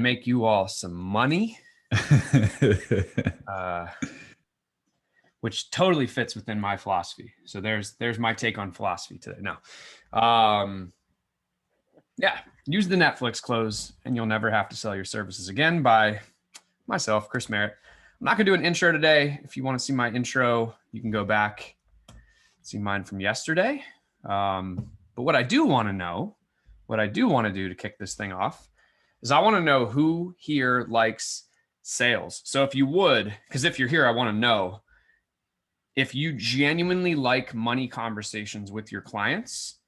make you all some money, which totally fits within my philosophy. So there's my take on philosophy today. Now, yeah, use the Netflix close and you'll never have to sell your services again by myself, Chris Merritt. I'm not going to do an intro today. If you want to see my intro, you can go back, see mine from yesterday. But what I do want to know, what I do want to do to kick this thing off is I want to know who here likes sales. So if you would, because if you're here, I want to know if you genuinely like money conversations with your clients.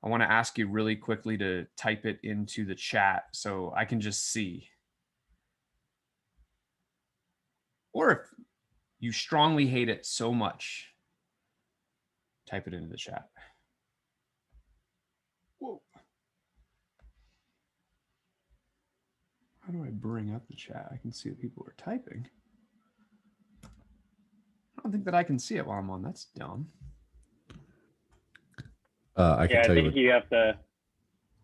I want to ask you really quickly to type it into the chat so I can just see. Or if you strongly hate it so much, type it into the chat. Whoa. How do I bring up the chat? I can see that people are typing. I don't think that I can see it while I'm on. That's dumb. I think you have to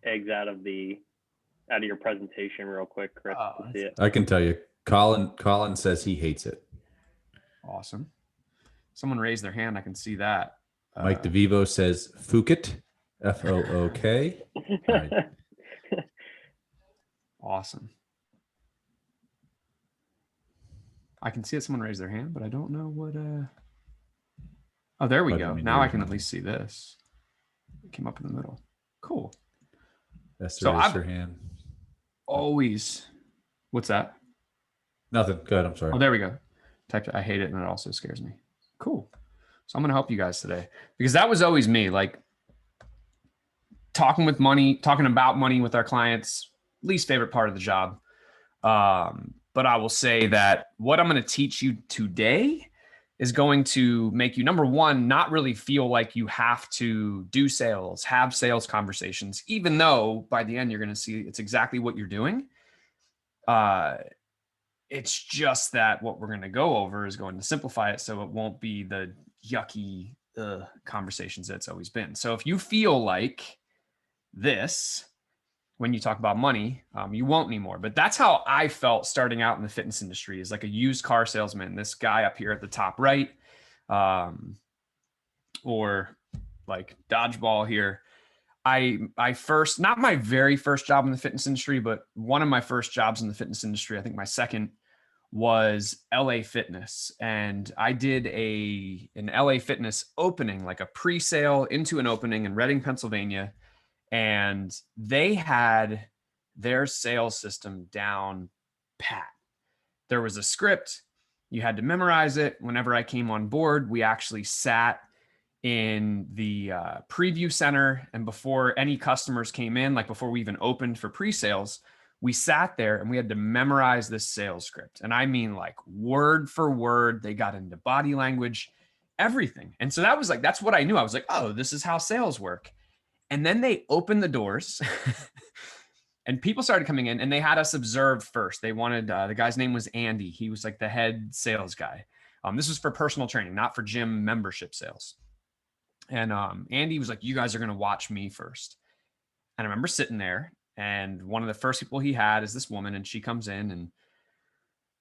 exit out of your presentation real quick, Chris, to see it. I can tell you. Colin says he hates it. Awesome. Someone raised their hand. I can see that. Mike DeVivo says Fook, F-O-O-K. Right. Awesome. I can see that someone raised their hand, but I don't know what. Oh, there we go. Now I can at least see this. It came up in the middle. Cool. Esther raised her hand. Always. What's that? Nothing. Go ahead. I'm sorry. Oh, there we go. Typed it. I hate it, and it also scares me. Cool. So I'm going to help you guys today because that was always me. Like talking about money with our clients, least favorite part of the job. But I will say that what I'm going to teach you today is going to make you, number one, not really feel like you have to do sales, have sales conversations, even though by the end you're going to see it's exactly what you're doing. It's just that what we're going to go over is going to simplify it so it won't be the yucky conversations that it's always been. So if you feel like this when you talk about money, you won't anymore. But that's how I felt starting out in the fitness industry, is like a used car salesman. This guy up here at the top right, or like dodgeball here. I first, not my very first job in the fitness industry, but one of my first jobs in the fitness industry, I think my second, was LA Fitness. And I did an LA Fitness opening, like a pre-sale into an opening in Reading, Pennsylvania. And they had their sales system down pat. There was a script. You had to memorize it. Whenever I came on board, we actually sat in the preview center. And before any customers came in, like before we even opened for pre-sales, we sat there and we had to memorize this sales script. And I mean, like word for word, they got into body language, everything. And so that's what I knew. I was like, oh, this is how sales work. And then they opened the doors and people started coming in and they had us observe first. They wanted, the guy's name was Andy. He was like the head sales guy. This was for personal training, not for gym membership sales. And Andy was like, you guys are going to watch me first. And I remember sitting there, and one of the first people he had is this woman, and she comes in and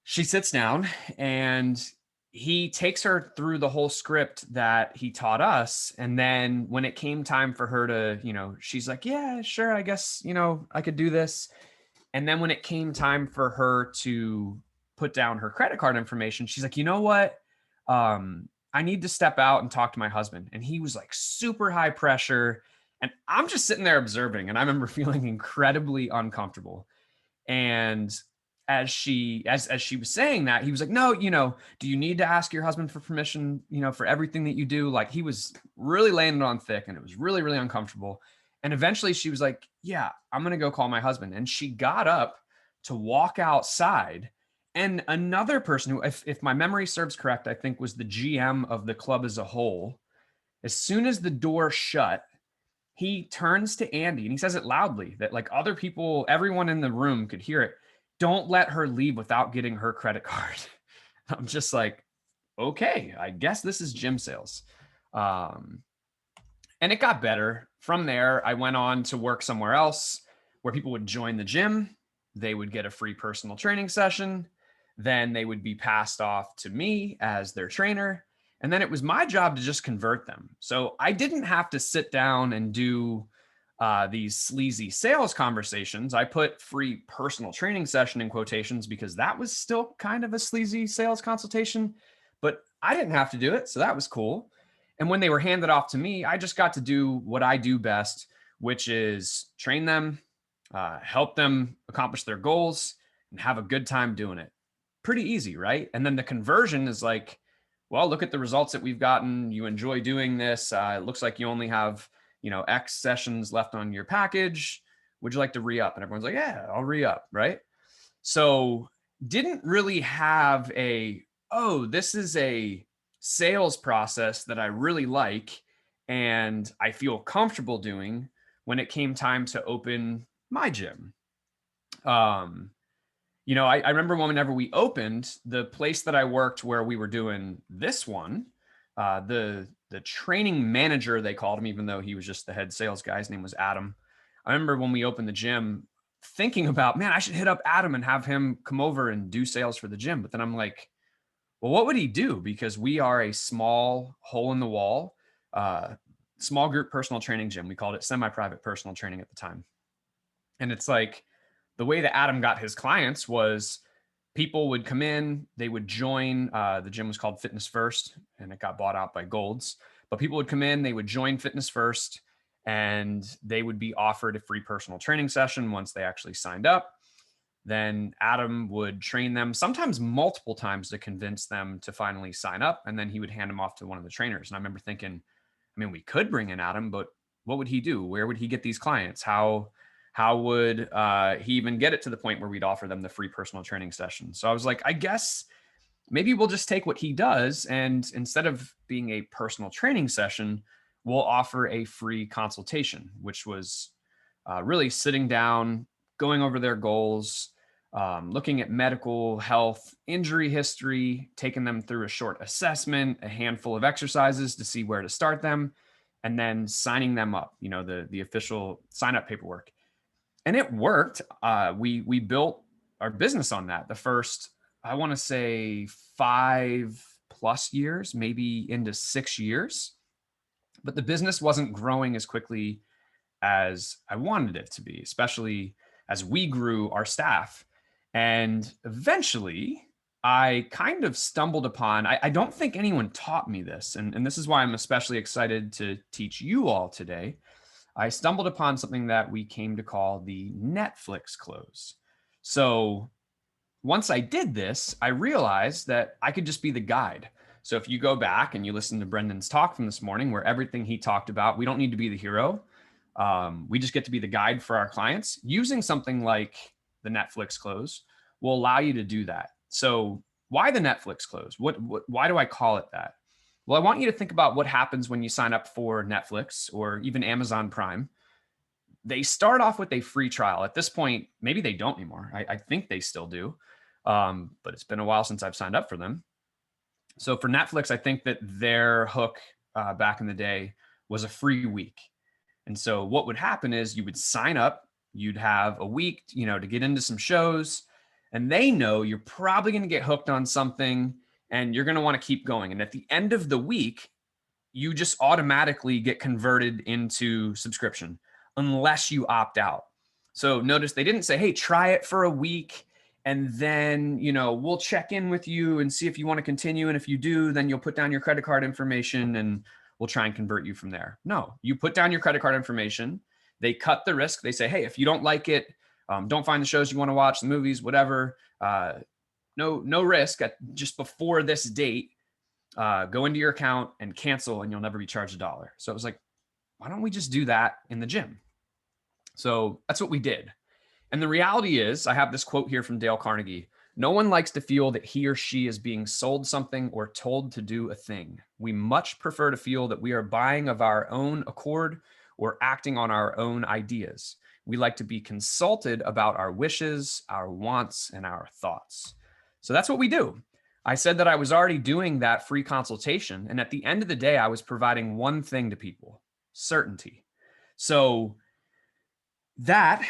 she sits down and he takes her through the whole script that he taught us. And then when it came time for her to, she's like, yeah, sure, I guess, I could do this. And then when it came time for her to put down her credit card information, she's like, you know what? I need to step out and talk to my husband. And he was like super high pressure. And I'm just sitting there observing. And I remember feeling incredibly uncomfortable. And as she was saying that, he was like, no, do you need to ask your husband for permission, for everything that you do? Like, he was really laying it on thick and it was really, really uncomfortable. And eventually she was like, yeah, I'm going to go call my husband. And she got up to walk outside. And another person who, if my memory serves correct, I think was the GM of the club as a whole. As soon as the door shut, he turns to Andy and he says it loudly that like other people, everyone in the room could hear it. Don't let her leave without getting her credit card. I'm just like, okay, I guess this is gym sales. And it got better. From there, I went on to work somewhere else where people would join the gym. they would get a free personal training session. Then they would be passed off to me as their trainer. And then it was my job to just convert them. So I didn't have to sit down and do these sleazy sales conversations. I put free personal training session in quotations because that was still kind of a sleazy sales consultation, but I didn't have to do it. So that was cool. And when they were handed off to me, I just got to do what I do best, which is train them, help them accomplish their goals, and have a good time doing it. Pretty easy, right? And then the conversion is like, well, look at the results that we've gotten. You enjoy doing this. It looks like you only have, X sessions left on your package. Would you like to re-up? And everyone's like, yeah, I'll re-up, right? So didn't really have this is a sales process that I really like and I feel comfortable doing when it came time to open my gym. I remember whenever we opened the place that I worked where we were doing this one, the training manager, they called him, even though he was just the head sales guy. His name was Adam. I remember when we opened the gym thinking about, man, I should hit up Adam and have him come over and do sales for the gym. But then I'm like, well, what would he do? Because we are a small hole in the wall, small group personal training gym. We called it semi-private personal training at the time. And it's like, the way that Adam got his clients was people would come in, they would join, the gym was called Fitness First and it got bought out by Gold's, but people would come in, they would join Fitness First and they would be offered a free personal training session once they actually signed up. Then Adam would train them sometimes multiple times to convince them to finally sign up. And then he would hand them off to one of the trainers. And I remember thinking, we could bring in Adam, but what would he do? Where would he get these clients? How would he even get it to the point where we'd offer them the free personal training session? So I was like, I guess maybe we'll just take what he does. And instead of being a personal training session, we'll offer a free consultation, which was really sitting down, going over their goals, looking at medical, health, injury history, taking them through a short assessment, a handful of exercises to see where to start them, and then signing them up, the official sign up paperwork. And it worked. We built our business on that. The first, I want to say 5+ years, maybe into 6 years. But the business wasn't growing as quickly as I wanted it to be, especially as we grew our staff. And eventually, I kind of stumbled upon, I don't think anyone taught me this, and this is why I'm especially excited to teach you all today. I stumbled upon something that we came to call the Netflix close. So once I did this, I realized that I could just be the guide. So if you go back and you listen to Brendan's talk from this morning, where everything he talked about, we don't need to be the hero. We just get to be the guide for our clients. Using something like the Netflix close will allow you to do that. So why the Netflix close? Why do I call it that? Well, I want you to think about what happens when you sign up for Netflix or even Amazon Prime. They start off with a free trial. At this point, maybe they don't anymore. I think they still do, but it's been a while since I've signed up for them. So for Netflix, I think that their hook back in the day was a free week. And so what would happen is you would sign up, you'd have a week, to get into some shows, and they know you're probably going to get hooked on something and you're going to want to keep going. And at the end of the week, you just automatically get converted into subscription unless you opt out. So notice they didn't say, hey, try it for a week and then, we'll check in with you and see if you want to continue. And if you do, then you'll put down your credit card information and we'll try and convert you from there. No, you put down your credit card information. They cut the risk. They say, hey, if you don't like it, don't find the shows you want to watch, the movies, whatever, no risk. Just before this date, go into your account and cancel and you'll never be charged $1. So it was like, why don't we just do that in the gym? So that's what we did. And the reality is, I have this quote here from Dale Carnegie. No one likes to feel that he or she is being sold something or told to do a thing. We much prefer to feel that we are buying of our own accord or acting on our own ideas. We like to be consulted about our wishes, our wants, and our thoughts. So that's what we do. I said that I was already doing that free consultation. And at the end of the day, I was providing one thing to people: certainty. So that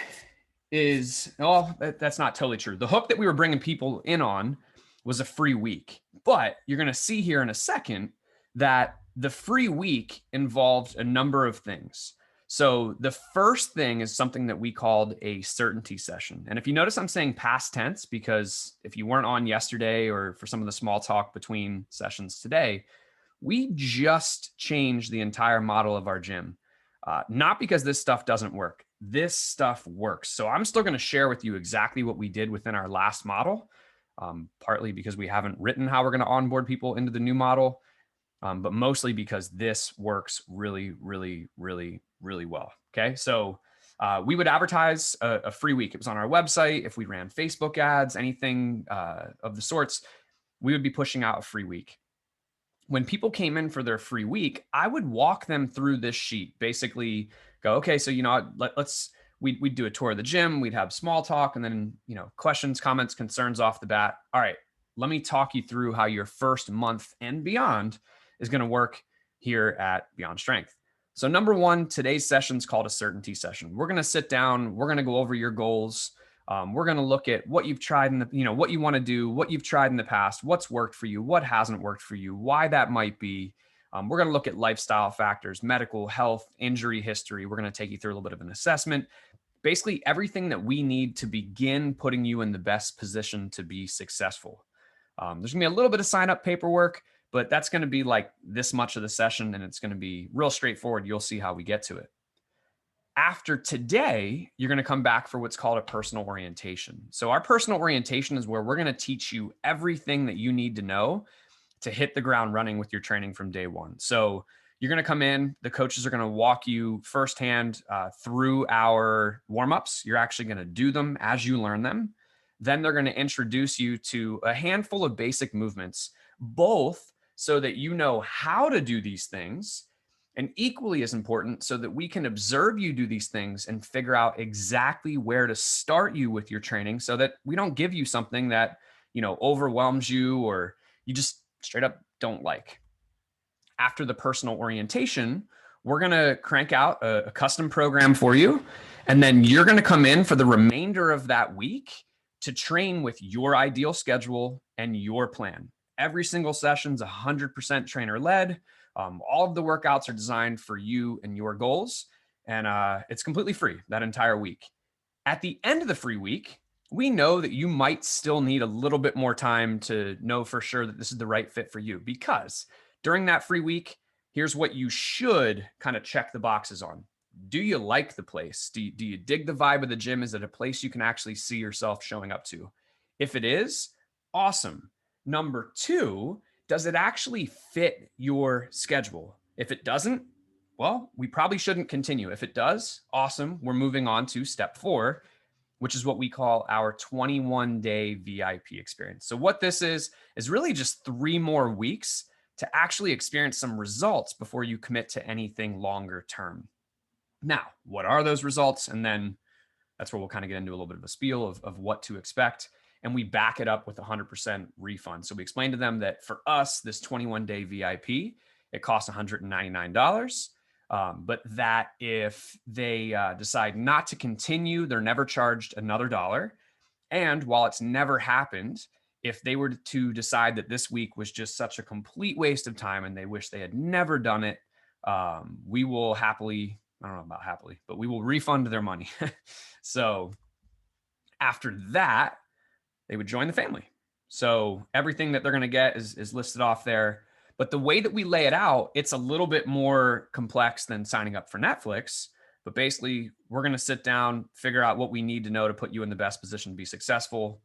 is, oh, that's not totally true. The hook that we were bringing people in on was a free week. But you're going to see here in a second that the free week involved a number of things. So the first thing is something that we called a certainty session. And if you notice, I'm saying past tense because if you weren't on yesterday or for some of the small talk between sessions today, we just changed the entire model of our gym. Not because this stuff doesn't work. This stuff works. So I'm still going to share with you exactly what we did within our last model, partly because we haven't written how we're going to onboard people into the new model, but mostly because this works really, really, really, really well. Okay. So we would advertise a free week. It was on our website. If we ran Facebook ads, anything of the sorts, we would be pushing out a free week. When people came in for their free week, I would walk them through this sheet, basically go, okay, so, we'd do a tour of the gym. We'd have small talk and then, questions, comments, concerns off the bat. All right, let me talk you through how your first month and beyond is going to work here at Beyond Strength. So number one, today's session is called a certainty session. We're going to sit down. We're going to go over your goals. We're going to look at what you've tried in the, what you want to do, what you've tried in the past, what's worked for you, what hasn't worked for you, why that might be. We're going to look at lifestyle factors, medical, health, injury history. We're going to take you through a little bit of an assessment. Basically, everything that we need to begin putting you in the best position to be successful. There's going to be a little bit of sign-up paperwork, but that's going to be like this much of the session, and it's going to be real straightforward. You'll see how we get to it. After today, you're going to come back for what's called a personal orientation. So our personal orientation is where we're going to teach you everything that you need to know to hit the ground running with your training from day one. So you're going to come in, the coaches are going to walk you firsthand through our warm-ups. You're actually going to do them as you learn them. Then they're going to introduce you to a handful of basic movements, both so that you know how to do these things, and equally as important, so that we can observe you do these things and figure out exactly where to start you with your training so that we don't give you something that, overwhelms you or you just straight up don't like. After the personal orientation, we're going to crank out a custom program for you. And then you're going to come in for the remainder of that week to train with your ideal schedule and your plan. Every single session's 100% trainer led. All of the workouts are designed for you and your goals, and it's completely free that entire week. At the end of the free week, we know that you might still need a little bit more time to know for sure that this is the right fit for you, because during that free week, here's what you should kind of check the boxes on. Do you like the place? Do you dig the vibe of the gym? Is it a place you can actually see yourself showing up to? If it is, awesome. Number two, does it actually fit your schedule? If it doesn't, well, we probably shouldn't continue. If it does, awesome. We're moving on to step 4, which is what we call our 21-day VIP experience. So what this is really just 3 more weeks to actually experience some results before you commit to anything longer term. Now, what are those results? And then that's where we'll kind of get into a little bit of a spiel of what to expect. And we back it up with 100% refund. So we explained to them that for us, this 21-day VIP, it costs $199. But that if they decide not to continue, they're never charged another dollar. And while it's never happened, if they were to decide that this week was just such a complete waste of time and they wish they had never done it, we will happily, I don't know about happily, but we will refund their money. So after that, they would join the family. So everything that they're going to get is listed off there. But the way that we lay it out, it's a little bit more complex than signing up for Netflix. But basically, we're going to sit down, figure out what we need to know to put you in the best position to be successful.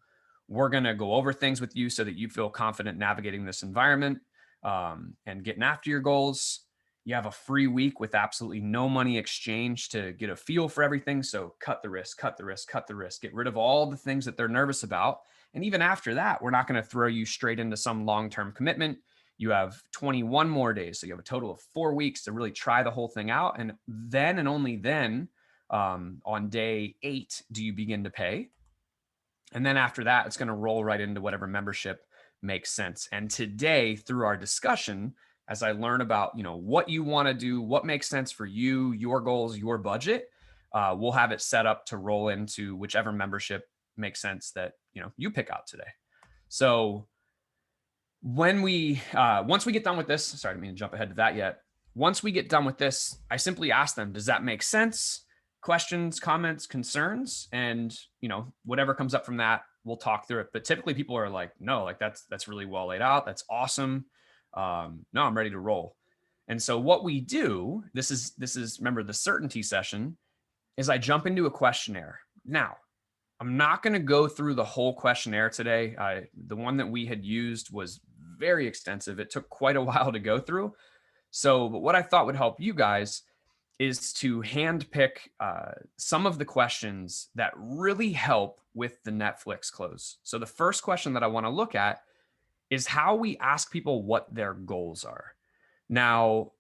We're going to go over things with you so that you feel confident navigating this environment and getting after your goals. You have a free week with absolutely no money exchange to get a feel for everything. So cut the risk, cut the risk, cut the risk. Get rid of all the things that they're nervous about. And even after that, we're not going to throw you straight into some long-term commitment. You have 21 more days. So you have a total of 4 weeks to really try the whole thing out. And then and only then, on day 8, do you begin to pay. And then after that, it's going to roll right into whatever membership makes sense. And today, through our discussion, as I learn about, what you want to do, what makes sense for you, your goals, your budget, we'll have it set up to roll into whichever membership makes sense that, you pick out today. So when once we get done with this, sorry, I didn't mean to jump ahead to that yet. Once we get done with this, I simply ask them, does that make sense? Questions, comments, concerns, and whatever comes up from that, we'll talk through it. But typically people are like, no, like that's really well laid out. That's awesome. No, I'm ready to roll. And so what we do, this is remember the certainty session, is I jump into a questionnaire. Now, I'm not going to go through the whole questionnaire today. The one that we had used was very extensive. It took quite a while to go through. So, but what I thought would help you guys is to handpick some of the questions that really help with the Netflix close. So the first question that I want to look at is how we ask people what their goals are. Now,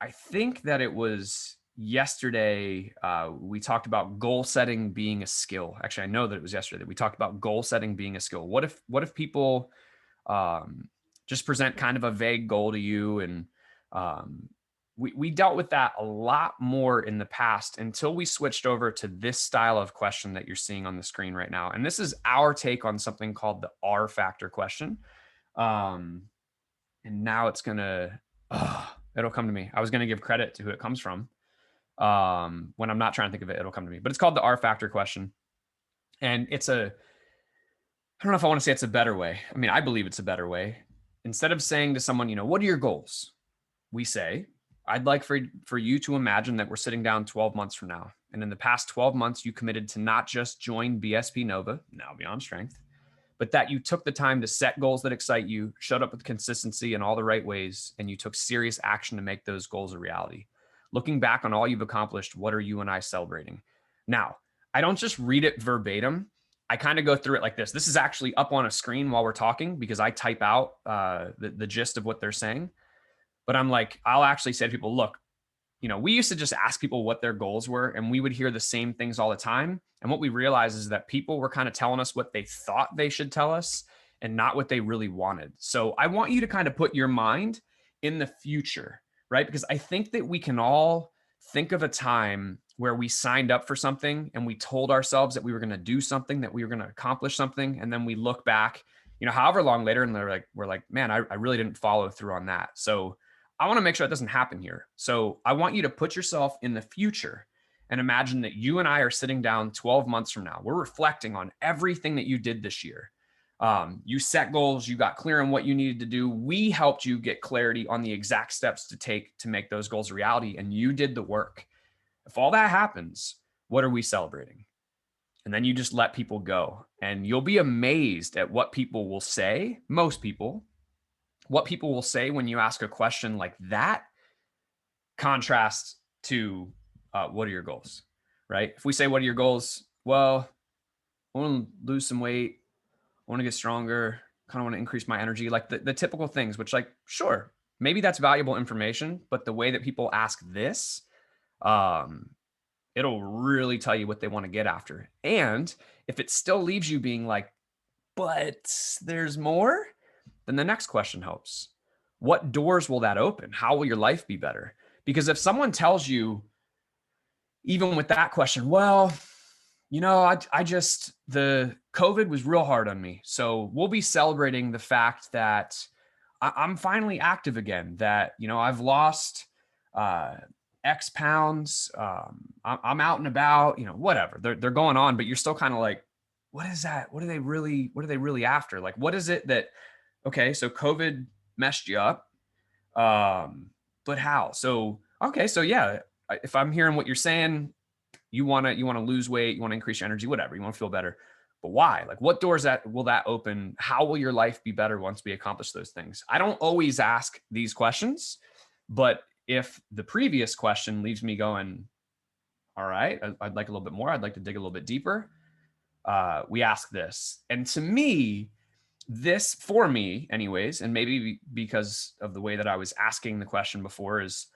I think that it was yesterday we talked about goal setting being a skill. Actually, I know that it was yesterday that we talked about goal setting being a skill. What if people just present kind of a vague goal to you, and we dealt with that a lot more in the past until we switched over to this style of question that you're seeing on the screen right now. And this is our take on something called the RFactor question. And now it's gonna, it'll come to me. I was gonna give credit to who it comes from. When I'm not trying to think of it, it'll come to me. But it's called the RFactor question. And I don't know if I want to say it's a better way. I mean, I believe it's a better way. Instead of saying to someone, what are your goals? We say, I'd like for you to imagine that we're sitting down 12 months from now. And in the past 12 months, you committed to not just join BSP Nova, now Beyond Strength, but that you took the time to set goals that excite you, showed up with consistency in all the right ways, and you took serious action to make those goals a reality. Looking back on all you've accomplished, what are you and I celebrating? Now, I don't just read it verbatim. I kind of go through it like this. This is actually up on a screen while we're talking because I type out the gist of what they're saying. But I'm like, I'll actually say to people, look, we used to just ask people what their goals were, and we would hear the same things all the time. And what we realized is that people were kind of telling us what they thought they should tell us and not what they really wanted. So I want you to kind of put your mind in the future, right? Because I think that we can all think of a time where we signed up for something and we told ourselves that we were going to do something, that we were going to accomplish something. And then we look back, however long later, and we're like, man, I really didn't follow through on that. So I want to make sure that doesn't happen here. So I want you to put yourself in the future and imagine that you and I are sitting down 12 months from now. We're reflecting on everything that you did this year. You set goals, you got clear on what you needed to do. We helped you get clarity on the exact steps to take to make those goals a reality, and you did the work. If all that happens, what are we celebrating? And then you just let people go, and you'll be amazed at what people will say. Most people, what people will say when you ask a question like that contrasts to what are your goals, right? If we say, what are your goals? Well, I want to lose some weight. I want to get stronger. Kind of want to increase my energy, like the typical things, which sure, maybe that's valuable information, but the way that people ask this, it'll really tell you what they want to get after. And if it still leaves you being like, but there's more, then the next question helps. What doors will that open? How will your life be better? Because if someone tells you, even with that question, well, I just, the COVID was real hard on me. So we'll be celebrating the fact that I'm finally active again, that, I've lost X pounds. I'm out and about, whatever they're going on, but you're still kind of like, what is that? What are they really after? Like, what is it that, okay, so COVID messed you up. But how? So, okay. So yeah, if I'm hearing what you're saying, you want to lose weight, you want to increase your energy, whatever, you want to feel better, but why? Like, what doors will that open? How will your life be better once we accomplish those things? I don't always ask these questions, but if the previous question leaves me going, all right, I'd like a little bit more. I'd like to dig a little bit deeper. We ask this. And to me, this, for me anyways, and maybe because of the way that I was asking the question before, is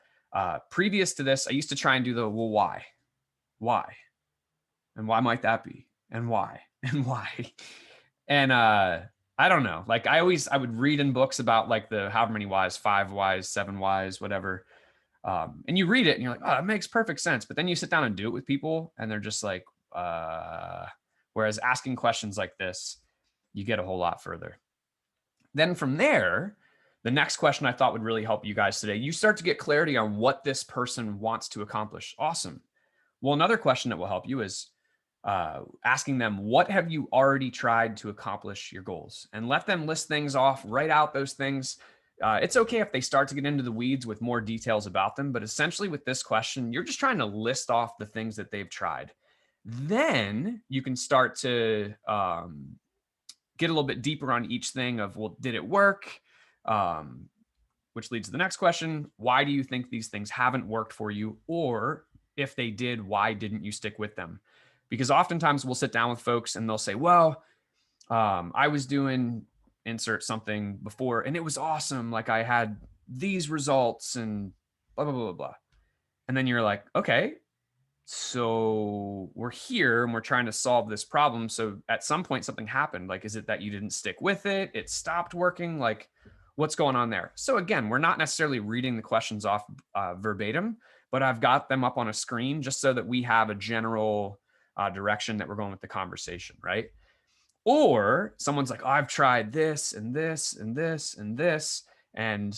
previous to this, I used to try and do the, well, why? And why might that be? And why? And why? And I don't know. Like I would read in books about like the however many whys, 5 whys, 7 whys, whatever. And you read it and you're like, oh, that makes perfect sense. But then you sit down and do it with people and they're just like, whereas asking questions like this, you get a whole lot further. Then from there, the next question I thought would really help you guys today, you start to get clarity on what this person wants to accomplish. Awesome. Well, another question that will help you is asking them, what have you already tried to accomplish your goals? And let them list things off, write out those things. It's okay if they start to get into the weeds with more details about them, but essentially with this question, you're just trying to list off the things that they've tried. Then you can start to get a little bit deeper on each thing of, well, did it work? Which leads to the next question. Why do you think these things haven't worked for you? Or if they did, why didn't you stick with them? Because oftentimes we'll sit down with folks and they'll say, well, I was doing insert something before and it was awesome. Like I had these results and blah, blah, blah, blah, blah. And then you're like, okay, so we're here and we're trying to solve this problem. So at some point something happened. Like, is it that you didn't stick with it? It stopped working? Like, what's going on there? So again, we're not necessarily reading the questions off verbatim, but I've got them up on a screen just so that we have a general direction that we're going with the conversation, right? Or someone's like, oh, I've tried this and this and this and this. And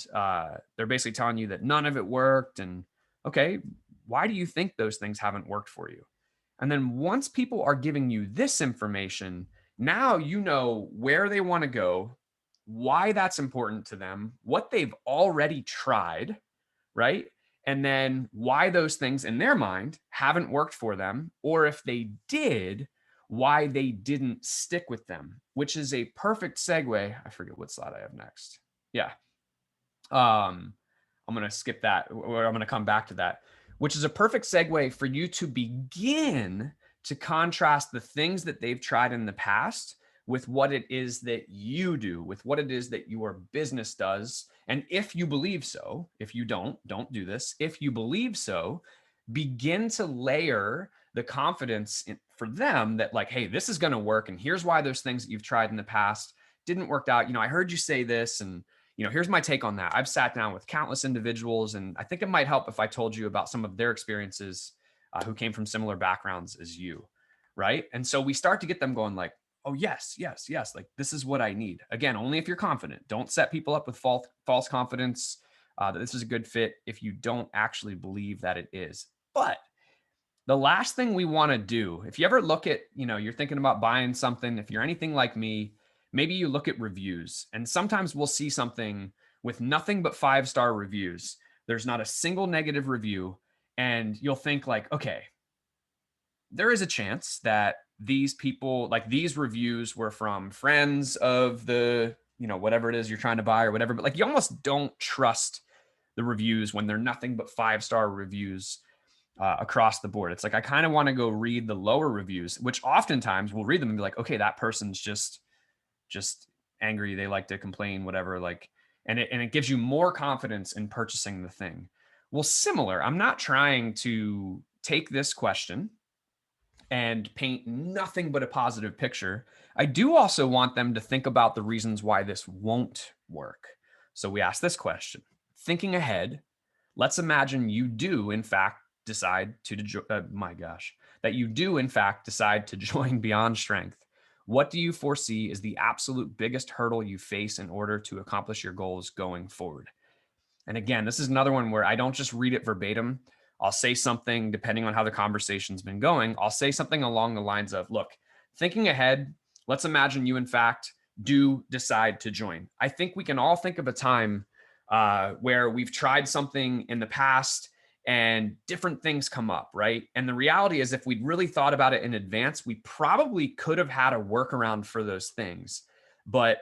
they're basically telling you that none of it worked. And okay, why do you think those things haven't worked for you? And then once people are giving you this information, now you know where they want to go, why that's important to them, what they've already tried, right? And then why those things in their mind haven't worked for them, or if they did, why they didn't stick with them, which is a perfect segue. I forget what slide I have next. Yeah. I'm going to skip that, or I'm going to come back to that, which is a perfect segue for you to begin to contrast the things that they've tried in the past with what it is that you do, with what it is that your business does. And if you believe so, if you don't do this. If you believe so, begin to layer the confidence for them that like, hey, this is going to work. And here's why those things that you've tried in the past didn't work out. You know, I heard you say this and here's my take on that. I've sat down with countless individuals, and I think it might help if I told you about some of their experiences who came from similar backgrounds as you, right? And so we start to get them going like, oh, yes, yes, yes. Like, this is what I need. Again, only if you're confident. Don't set people up with false confidence that this is a good fit if you don't actually believe that it is. But the last thing we want to do, if you ever look at, you're thinking about buying something, if you're anything like me, maybe you look at reviews, and sometimes we'll see something with nothing but 5-star reviews. There's not a single negative review. And you'll think like, okay, there is a chance that these people, like these reviews were from friends of the, whatever it is you're trying to buy or whatever. But like, you almost don't trust the reviews when they're nothing but 5-star reviews across the board. It's like, I kind of want to go read the lower reviews, which oftentimes we'll read them and be like, okay, that person's just angry. They like to complain, whatever. Like, and it gives you more confidence in purchasing the thing. Well, similar, I'm not trying to take this question and paint nothing but a positive picture. I do also want them to think about the reasons why this won't work. So we ask this question, thinking ahead, let's imagine you do in fact decide to, that you do in fact decide to join Beyond Strength. What do you foresee is the absolute biggest hurdle you face in order to accomplish your goals going forward? And again, this is another one where I don't just read it verbatim. I'll say something, depending on how the conversation's been going, I'll say something along the lines of, look, thinking ahead, let's imagine you in fact do decide to join. I think we can all think of a time where we've tried something in the past and different things come up, right? And the reality is if we'd really thought about it in advance, we probably could have had a workaround for those things. But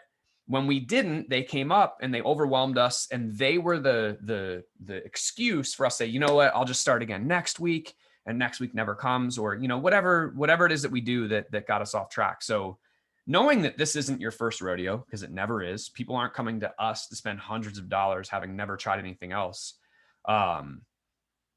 when we didn't, they came up and they overwhelmed us, and they were the excuse for us to say, you know what, I'll just start again next week, and next week never comes, or whatever it is that we do that got us off track. So knowing that this isn't your first rodeo, because it never is, people aren't coming to us to spend hundreds of dollars having never tried anything else.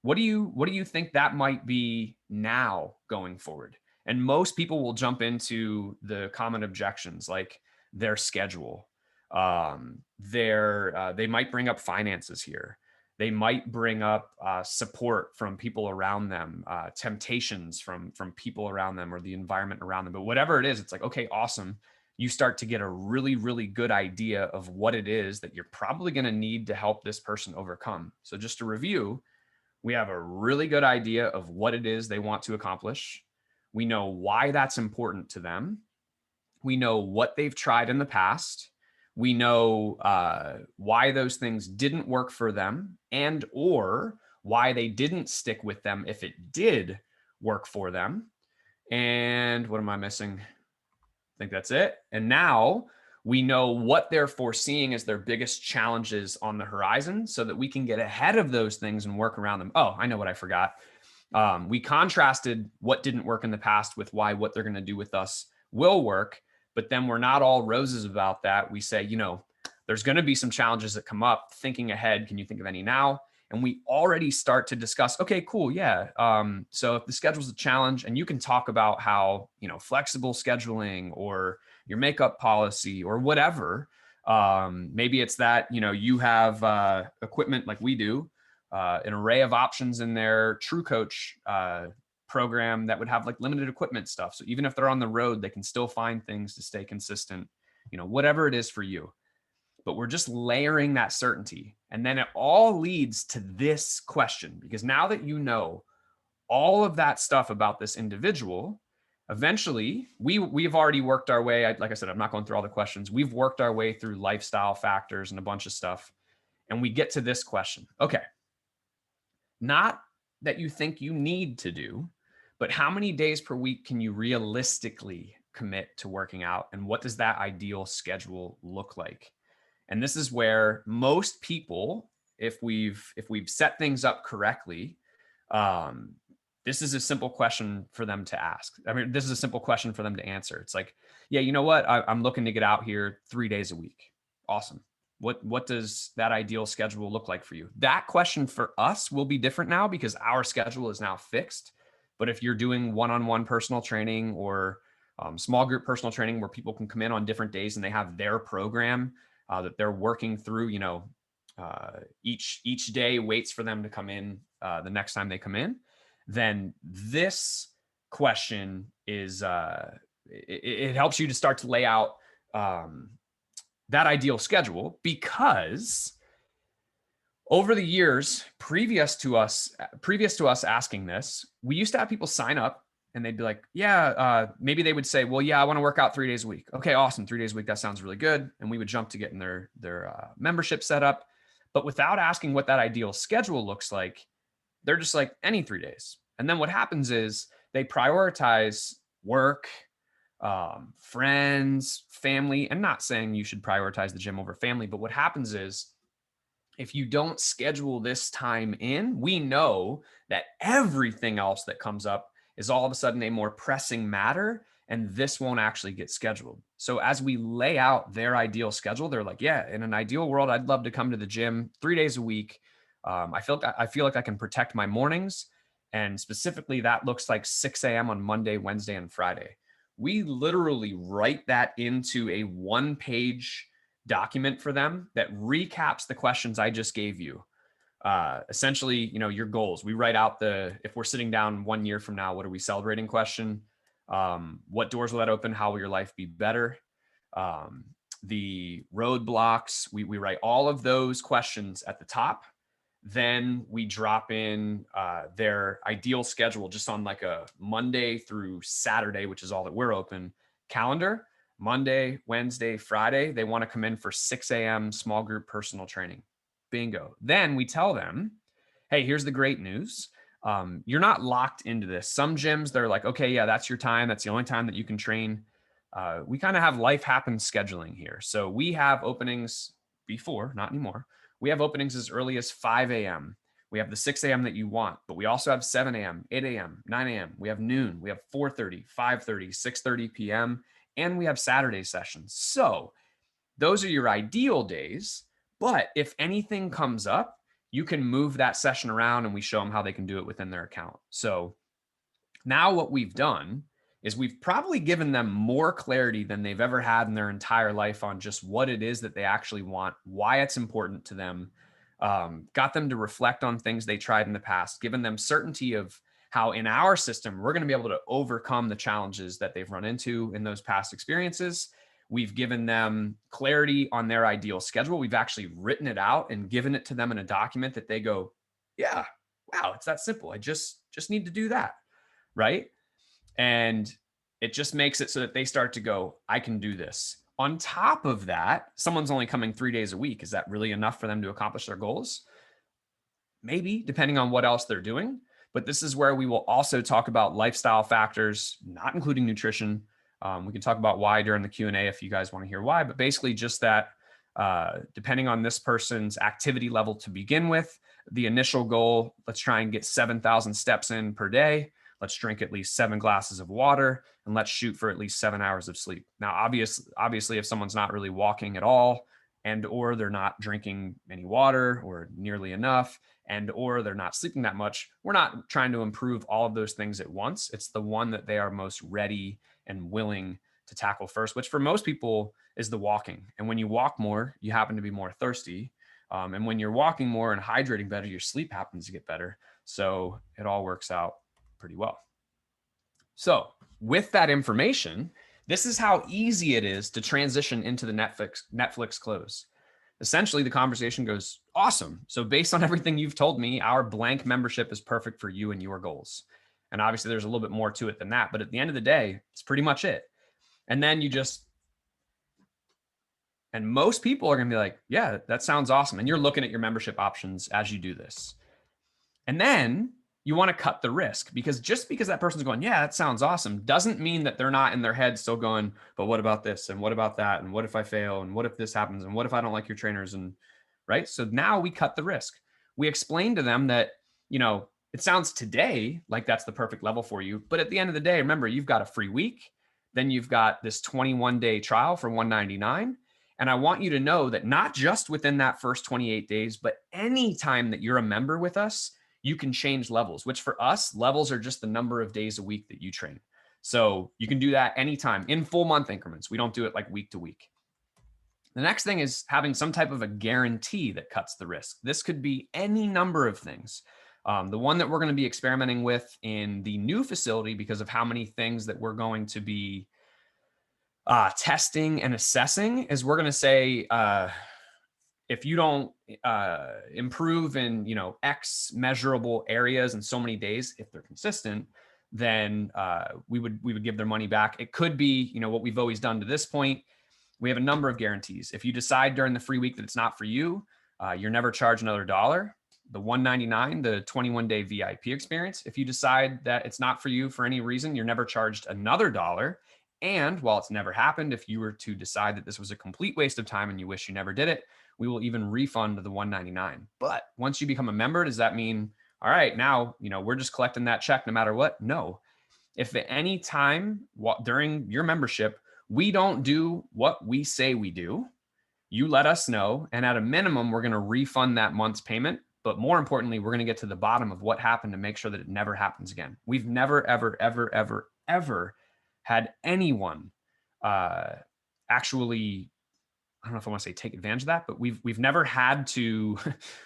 What do you think that might be now going forward? And most people will jump into the common objections like their schedule. They might bring up finances here. They might bring up support from people around them, temptations from people around them or the environment around them. But whatever it is, it's like, okay, awesome. You start to get a really, really good idea of what it is that you're probably going to need to help this person overcome. So just to review, we have a really good idea of what it is they want to accomplish. We know why that's important to them. We know what they've tried in the past. We know why those things didn't work for them, and or why they didn't stick with them if it did work for them. And what am I missing? I think that's it. And now we know what they're foreseeing as their biggest challenges on the horizon so that we can get ahead of those things and work around them. Oh, I know what I forgot. We contrasted what didn't work in the past with why what they're going to do with us will work. But then we're not all roses about that. We say, there's going to be some challenges that come up. Thinking ahead, can you think of any now? And we already start to discuss, okay, cool. Yeah. So if the schedule's a challenge, and you can talk about how, flexible scheduling or your makeup policy or whatever, maybe it's that, you have equipment like we do, an array of options in their True Coach program that would have like limited equipment stuff. So even if they're on the road, they can still find things to stay consistent, whatever it is for you. But we're just layering that certainty. And then it all leads to this question, because now that you know all of that stuff about this individual, eventually we've already worked our way. Like I said, I'm not going through all the questions. We've worked our way through lifestyle factors and a bunch of stuff. And we get to this question. Okay. Not that you think you need to do, but how many days per week can you realistically commit to working out? And what does that ideal schedule look like? And this is where most people, if we've set things up correctly, this is a simple question for them to ask. I mean, this is a simple question for them to answer. It's like, yeah, you know what? I'm looking to get out here 3 days a week. Awesome. What does that ideal schedule look like for you? That question for us will be different now because our schedule is now fixed. But if you're doing one-on-one personal training or small group personal training where people can come in on different days and they have their program that they're working through, each day waits for them to come in the next time they come in, then this question is, it helps you to start to lay out that ideal schedule, because over the years, previous to us asking this, we used to have people sign up and they'd be like, yeah, maybe they would say, well, yeah, I want to work out 3 days a week. Okay, awesome. 3 days a week. That sounds really good. And we would jump to getting their membership set up. But without asking what that ideal schedule looks like, they're just like any 3 days. And then what happens is they prioritize work, friends, family, and not saying you should prioritize the gym over family. But what happens is if you don't schedule this time in, we know that everything else that comes up is all of a sudden a more pressing matter, and this won't actually get scheduled. So as we lay out their ideal schedule, they're like, yeah, in an ideal world, I'd love to come to the gym 3 days a week. I feel like I can protect my mornings. And specifically that looks like 6 a.m. on Monday, Wednesday, and Friday. We literally write that into a 1-page document for them that recaps the questions I just gave you. Essentially, your goals. We write out if we're sitting down 1 year from now, what are we celebrating question? What doors will that open? How will your life be better? The roadblocks, we write all of those questions at the top. Then we drop in their ideal schedule just on like a Monday through Saturday, which is all that we're open calendar. Monday, Wednesday, Friday, they want to come in for 6 a.m. small group personal training. Bingo. Then we tell them, hey, here's the great news. You're not locked into this. Some gyms, they're like, okay, yeah, that's your time. That's the only time that you can train. We kind of have life happens scheduling here. So we have openings before, not anymore. We have openings as early as 5 a.m. We have the 6 a.m. that you want, but we also have 7 a.m., 8 a.m., 9 a.m. We have noon. We have 4:30, 5:30, 6:30 p.m., and we have Saturday sessions. So those are your ideal days. But if anything comes up, you can move that session around and we show them how they can do it within their account. So now what we've done is we've probably given them more clarity than they've ever had in their entire life on just what it is that they actually want, why it's important to them, got them to reflect on things they tried in the past, given them certainty of how in our system, we're going to be able to overcome the challenges that they've run into in those past experiences. We've given them clarity on their ideal schedule. We've actually written it out and given it to them in a document that they go, yeah, wow, it's that simple. I just need to do that. Right. And it just makes it so that they start to go, I can do this. On top of that, someone's only coming 3 days a week. Is that really enough for them to accomplish their goals? Maybe, depending on what else they're doing. But this is where we will also talk about lifestyle factors, not including nutrition. We can talk about why during the Q&A if you guys want to hear why, but basically just that depending on this person's activity level to begin with, the initial goal, let's try and get 7,000 steps in per day. Let's drink at least 7 glasses of water, and let's shoot for at least 7 hours of sleep. Now, obviously, if someone's not really walking at all, and or they're not drinking any water or nearly enough, and or they're not sleeping that much, we're not trying to improve all of those things at once. It's the one that they are most ready and willing to tackle first, which for most people is the walking. And when you walk more, you happen to be more thirsty. And when you're walking more and hydrating better, your sleep happens to get better. So it all works out pretty well. So with that information, this is how easy it is to transition into the Netflix close. Essentially, the conversation goes, awesome. So based on everything you've told me, our blank membership is perfect for you and your goals. And obviously there's a little bit more to it than that, but at the end of the day, it's pretty much it. And then and most people are going to be like, yeah, that sounds awesome. And you're looking at your membership options as you do this. And then you want to cut the risk, because just because that person's going, yeah, that sounds awesome, doesn't mean that they're not in their head still going, but what about this? And what about that? And what if I fail? And what if this happens? And what if I don't like your trainers? And right. So now we cut the risk. We explain to them that, it sounds today like that's the perfect level for you. But at the end of the day, remember, you've got a free week. Then you've got this 21-day trial for $199. And I want you to know that not just within that first 28 days, but any time that you're a member with us, you can change levels, which for us, levels are just the number of days a week that you train. So you can do that anytime in full month increments. We don't do it like week to week. The next thing is having some type of a guarantee that cuts the risk. This could be any number of things. The one that we're going to be experimenting with in the new facility, because of how many things that we're going to be testing and assessing, is we're going to say, if you don't improve in X measurable areas in so many days, if they're consistent, then we would give their money back. It could be what we've always done to this point. We have a number of guarantees. If you decide during the free week that it's not for you, you're never charged another dollar. The $199, the 21-day VIP experience, if you decide that it's not for you for any reason, you're never charged another dollar. And while it's never happened, if you were to decide that this was a complete waste of time and you wish you never did it, we will even refund the $199. But once you become a member, does that mean, all right, now, we're just collecting that check no matter what? No. If at any time during your membership, we don't do what we say we do, you let us know. And at a minimum, we're going to refund that month's payment. But more importantly, we're going to get to the bottom of what happened to make sure that it never happens again. We've never, ever, ever, ever, ever had anyone actually, I don't know if I want to say take advantage of that, but we've never had to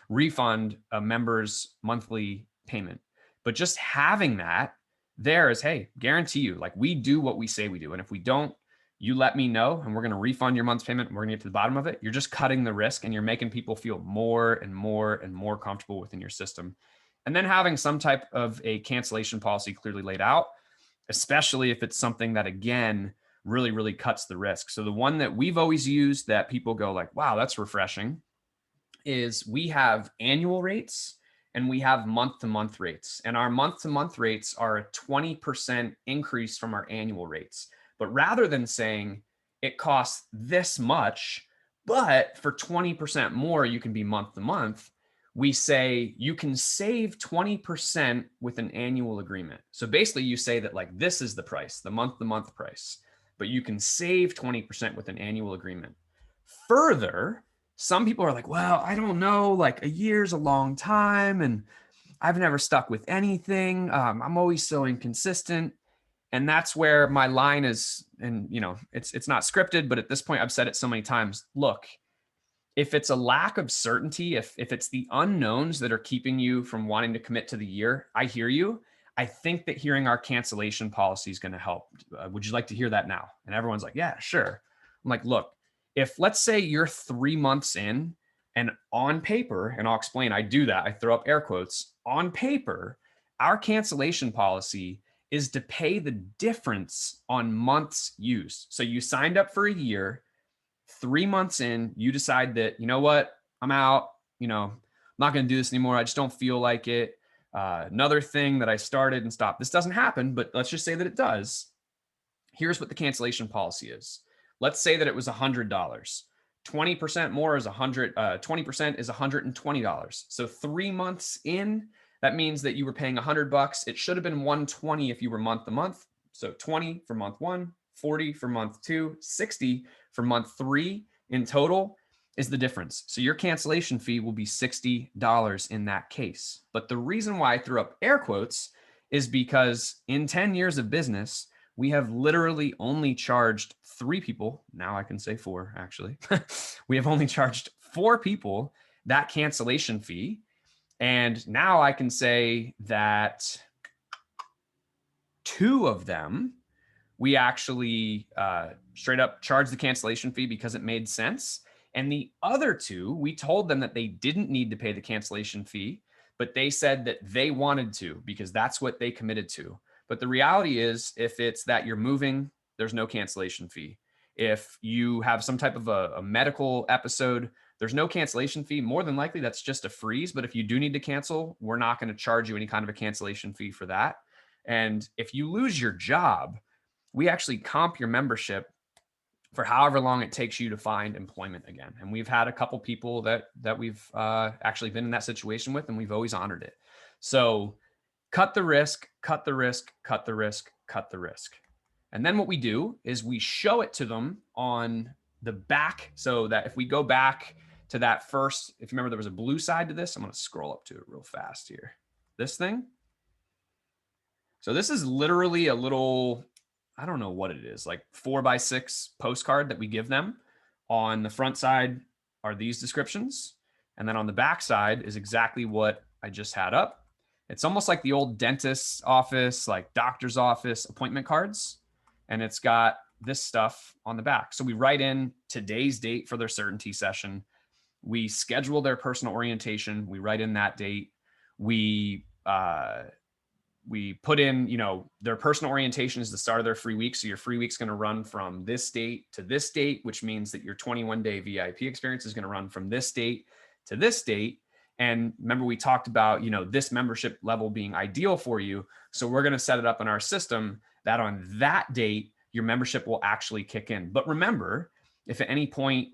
refund a member's monthly payment. But just having that there is, hey, guarantee you, like, we do what we say we do. And if we don't, you let me know, and we're going to refund your month's payment. And we're going to get to the bottom of it. You're just cutting the risk, and you're making people feel more and more and more comfortable within your system. And then having some type of a cancellation policy clearly laid out, especially if it's something that, again, really, really cuts the risk. So the one that we've always used that people go like, wow, that's refreshing, is we have annual rates and we have month-to-month rates. And our month-to-month rates are a 20% increase from our annual rates. But rather than saying it costs this much, but for 20% more, you can be month-to-month, we say you can save 20% with an annual agreement. So basically you say that, like, this is the price, the month-to-month price, but you can save 20% with an annual agreement. Further, some people are like, well, I don't know, like, a year's a long time and I've never stuck with anything. I'm always so inconsistent. And that's where my line is, and it's not scripted, but at this point I've said it so many times. Look, if it's a lack of certainty, if it's the unknowns that are keeping you from wanting to commit to the year, I hear you. I think that hearing our cancellation policy is going to help. Would you like to hear that now? And everyone's like, yeah, sure. I'm like, look, if let's say you're 3 months in and on paper, and I'll explain, I do that. I throw up air quotes on paper. Our cancellation policy is to pay the difference on months used. So you signed up for a year, 3 months in, you decide that, you know what, I'm out, I'm not going to do this anymore. I just don't feel like it. Another thing that I started and stopped. This doesn't happen, but let's just say that it does. Here's what the cancellation policy is. Let's say that it was $100. 20% more is 100. 20% is $120. So 3 months in, that means that you were paying $100. It should have been $120 if you were month to month. So 20 for month 1, 40 for month 2, 60 for month 3 in total is the difference. So your cancellation fee will be $60 in that case. But the reason why I threw up air quotes is because in 10 years of business, we have literally only charged 3 people. Now I can say 4, actually. We have only charged 4 people that cancellation fee. And now I can say that 2 of them, we actually straight up charged the cancellation fee because it made sense. And the other 2, we told them that they didn't need to pay the cancellation fee, but they said that they wanted to because that's what they committed to. But the reality is, if it's that you're moving, there's no cancellation fee. If you have some type of a medical episode, there's no cancellation fee. More than likely, that's just a freeze. But if you do need to cancel, we're not going to charge you any kind of a cancellation fee for that. And if you lose your job, we actually comp your membership for however long it takes you to find employment again. And we've had a couple people that we've actually been in that situation with, and we've always honored it. So cut the risk, cut the risk, cut the risk, cut the risk. And then what we do is we show it to them on the back, so that if we go back to that first, if you remember, there was a blue side to this. I'm going to scroll up to it real fast here. This thing. So this is literally a little, I don't know what it is, like 4x6 postcard that we give them. On the front side are these descriptions. And then on the back side is exactly what I just had up. It's almost like the old dentist's office, like doctor's office appointment cards. And it's got this stuff on the back. So we write in today's date for their certainty session. We schedule their personal orientation. We write in that date. We put in, their personal orientation is the start of their free week. So your free week's going to run from this date to this date, which means that your 21-day VIP experience is going to run from this date to this date. And remember, we talked about, this membership level being ideal for you. So we're going to set it up in our system that on that date, your membership will actually kick in. But remember, if at any point,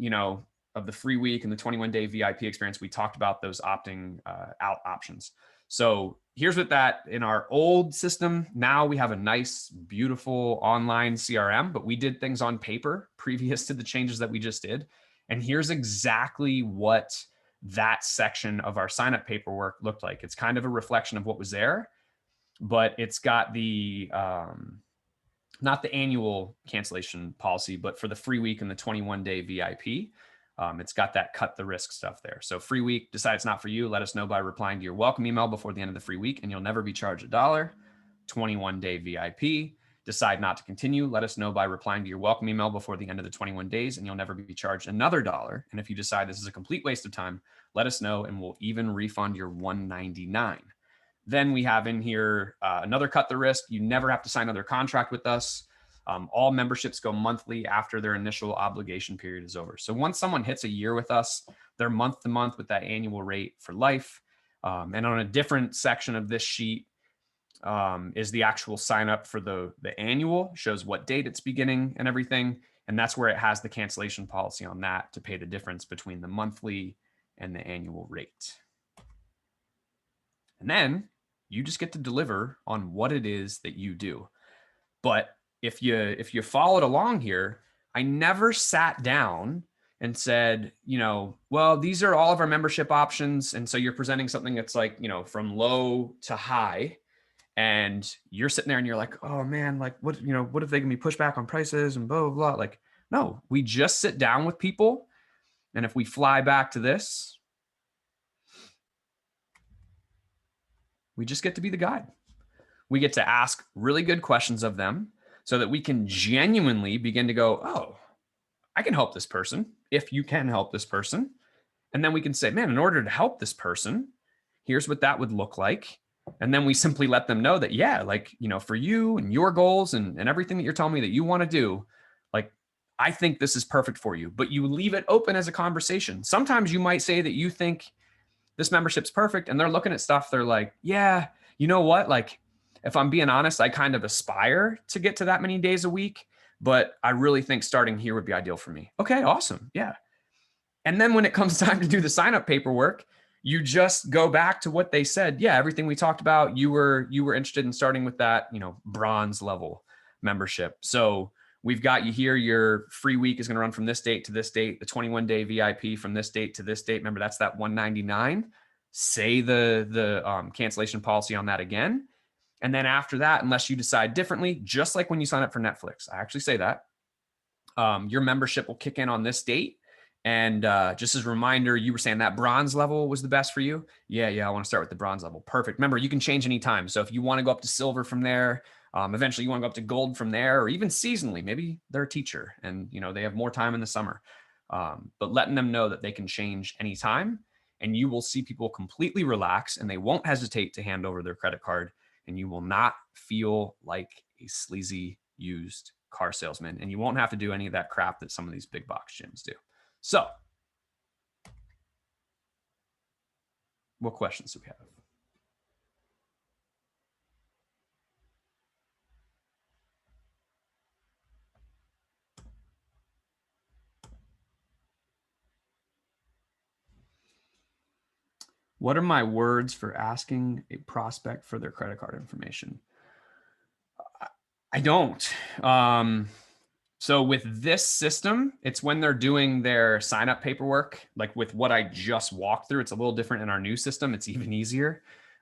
of the free week and the 21-day VIP experience, we talked about those opting out options. So here's what that in our old system. Now we have a nice, beautiful online CRM, but we did things on paper previous to the changes that we just did. And here's exactly what that section of our sign-up paperwork looked like. It's kind of a reflection of what was there, but it's got the, not the annual cancellation policy, but for the free week and the 21-day VIP. It's got that cut the risk stuff there. So free week, decide it's not for you. Let us know by replying to your welcome email before the end of the free week, and you'll never be charged $1. 21-day VIP, decide not to continue. Let us know by replying to your welcome email before the end of the 21 days, and you'll never be charged another $1. And if you decide this is a complete waste of time, let us know, and we'll even refund your $199. Then we have in here another cut the risk. You never have to sign another contract with us. All memberships go monthly after their initial obligation period is over. So once someone hits a year with us, they're month to month with that annual rate for life. And on a different section of this sheet is the actual sign up for the annual, shows what date it's beginning and everything. And that's where it has the cancellation policy on that to pay the difference between the monthly and the annual rate. And then you just get to deliver on what it is that you do. But if you followed along here, I never sat down and said, well, these are all of our membership options. And so you're presenting something that's like, from low to high, and you're sitting there and you're like, oh man, like what if they can be pushed back on prices and blah, blah, blah. Like, no, we just sit down with people And if we fly back to this, we just get to be the guide. We get to ask really good questions of them so that we can genuinely begin to go, oh, I can help this person if you can help this person. And then we can say, man, in order to help this person, here's what that would look like. And then we simply let them know that, yeah, like, you know, for you and your goals and everything that you're telling me that you want to do, like, I think this is perfect for you, but you leave it open as a conversation. Sometimes you might say that you think this membership's perfect and they're looking at stuff. They're like, yeah, you know what? Like, if I'm being honest, I kind of aspire to get to that many days a week, but I really think starting here would be ideal for me. Okay, awesome. Yeah. And then when it comes time to do the sign up paperwork, you just go back to what they said. Yeah, everything we talked about, you were interested in starting with that, you know, bronze level membership. So we've got you here. Your free week is going to run from this date to this date, the 21-day VIP from this date to this date. Remember, that's that $199. Say the cancellation policy on that again. And then after that, unless you decide differently, just like when you sign up for Netflix, I actually say that, your membership will kick in on this date. And just as a reminder, you were saying that bronze level was the best for you. Yeah, I want to start with the bronze level. Perfect. Remember, you can change anytime. So if you want to go up to silver from there, eventually you want to go up to gold from there, or even seasonally, maybe they're a teacher and, you know, they have more time in the summer. But letting them know that they can change anytime, and you will see people completely relax and they won't hesitate to hand over their credit card, and you will not feel like a sleazy used car salesman, and you won't have to do any of that crap that some of these big box gyms do. So, what questions do we have? What are my words for asking a prospect for their credit card information? I don't. So with this system, it's when they're doing their sign up paperwork, like with what I just walked through. It's a little different in our new system. It's even easier.